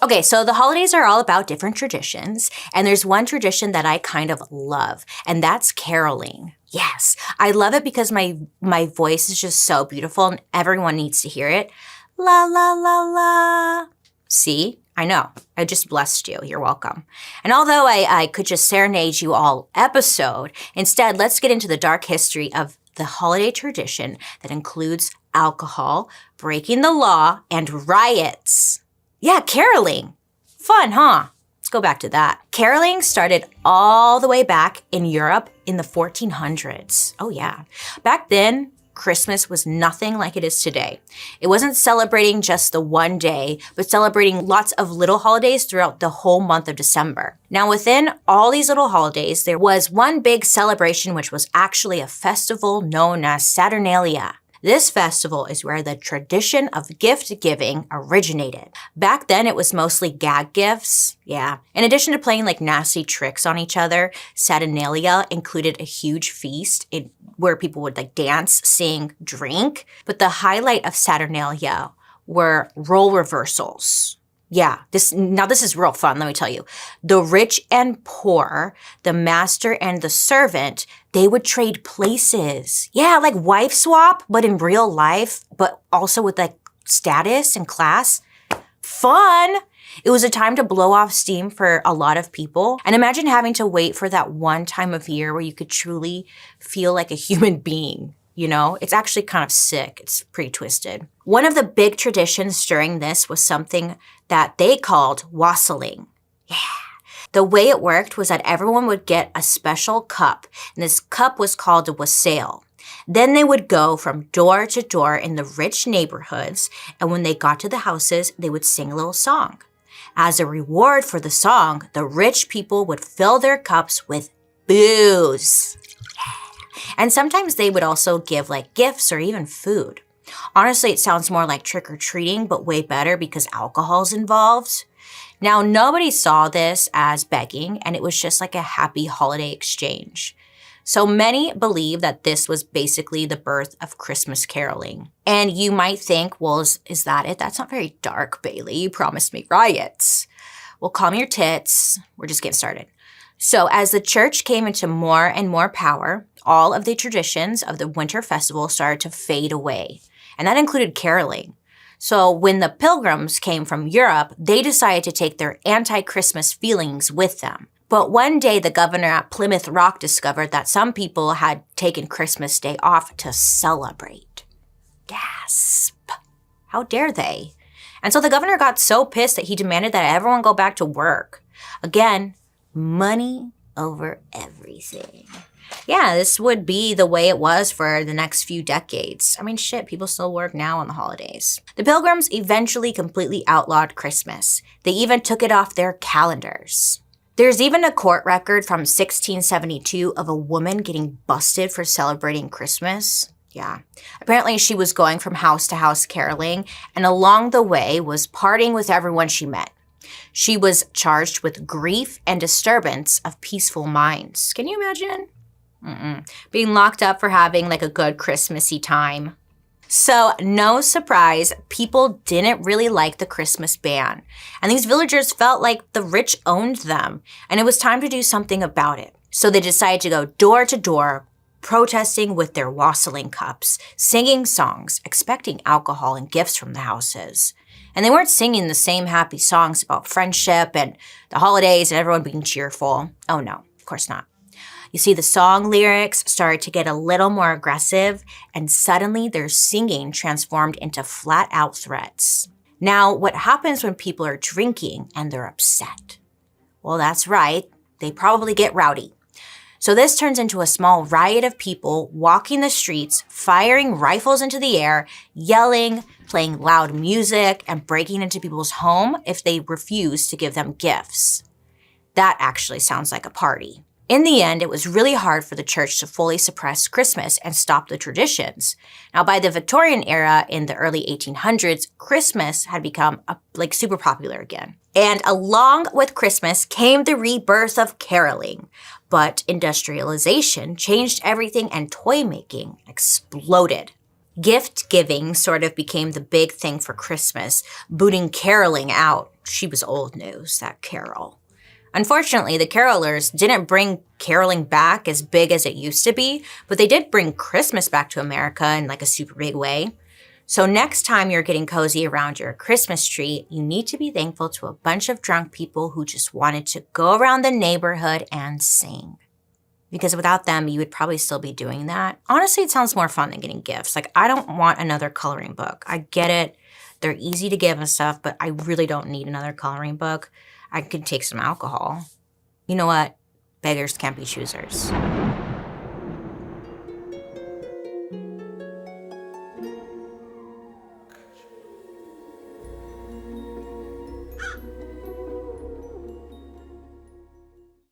Okay, so the holidays are all about different traditions, and there's one tradition that I kind of love, and that's caroling. Yes, I love it because my voice is just so beautiful and everyone needs to hear it. La la la la. See? I know. I just blessed you. You're welcome. And although I could just serenade you all episode, instead, let's get into the dark history of the holiday tradition that includes alcohol, breaking the law, and riots. Yeah, caroling. Fun, huh? Let's go back to that. Caroling started all the way back in Europe in the 1400s. Oh yeah. Back then, Christmas was nothing like it is today. It wasn't celebrating just the one day, but celebrating lots of little holidays throughout the whole month of December. Now, within all these little holidays, there was one big celebration, which was actually a festival known as Saturnalia. This festival is where the tradition of gift giving originated. Back then, it was mostly gag gifts. Yeah. In addition to playing like nasty tricks on each other, Saturnalia included a huge feast where people would like dance, sing, drink. But the highlight of Saturnalia were role reversals. Yeah, this is real fun, let me tell you. The rich and poor, the master and the servant, they would trade places. Yeah, like wife swap, but in real life, but also with like status and class. Fun! It was a time to blow off steam for a lot of people. And imagine having to wait for that one time of year where you could truly feel like a human being. You know, it's actually kind of sick. It's pretty twisted. One of the big traditions during this was something that they called wassailing. Yeah. The way it worked was that everyone would get a special cup, and this cup was called a wassail. Then they would go from door to door in the rich neighborhoods, and when they got to the houses, they would sing a little song. As a reward for the song, the rich people would fill their cups with booze. And sometimes they would also give like gifts or even food. Honestly, it sounds more like trick-or-treating, but way better because alcohol's involved. Now, nobody saw this as begging, and it was just like a happy holiday exchange. So many believe that this was basically the birth of Christmas caroling. And you might think, well, is that it? That's not very dark, Bailey. You promised me riots. Well, calm your tits. We're just getting started. So as the church came into more and more power, all of the traditions of the winter festival started to fade away. And that included caroling. So when the pilgrims came from Europe, they decided to take their anti-Christmas feelings with them. But one day, the governor at Plymouth Rock discovered that some people had taken Christmas Day off to celebrate. Gasp. How dare they? And so the governor got so pissed that he demanded that everyone go back to work. Again, money over everything. Yeah, this would be the way it was for the next few decades. I mean, shit, people still work now on the holidays. The Pilgrims eventually completely outlawed Christmas. They even took it off their calendars. There's even a court record from 1672 of a woman getting busted for celebrating Christmas. Yeah. Apparently, she was going from house to house caroling, and along the way was partying with everyone she met. She was charged with grief and disturbance of peaceful minds. Can you imagine? Being locked up for having like a good Christmassy time. So no surprise, people didn't really like the Christmas ban. And these villagers felt like the rich owned them, and it was time to do something about it. So they decided to go door to door, protesting with their wassailing cups, singing songs, expecting alcohol and gifts from the houses. And they weren't singing the same happy songs about friendship and the holidays and everyone being cheerful. Oh no, of course not. You see, the song lyrics started to get a little more aggressive, and suddenly their singing transformed into flat-out threats. Now, what happens when people are drinking and they're upset? Well, that's right. They probably get rowdy. So this turns into a small riot of people walking the streets, firing rifles into the air, yelling, playing loud music, and breaking into people's home if they refuse to give them gifts. That actually sounds like a party. In the end, it was really hard for the church to fully suppress Christmas and stop the traditions. Now, by the Victorian era in the early 1800s, Christmas had become super popular again. And along with Christmas came the rebirth of caroling. But industrialization changed everything and toy making exploded. Gift giving sort of became the big thing for Christmas, booting caroling out. she was old news, that Carol. Unfortunately, the carolers didn't bring caroling back as big as it used to be, but they did bring Christmas back to America in like a super big way. So next time you're getting cozy around your Christmas tree, you need to be thankful to a bunch of drunk people who just wanted to go around the neighborhood and sing. Because without them, you would probably still be doing that. Honestly, it sounds more fun than getting gifts. Like, I don't want another coloring book. I get it. They're easy to give and stuff, but I really don't need another coloring book. I could take some alcohol. You know what? Beggars can't be choosers.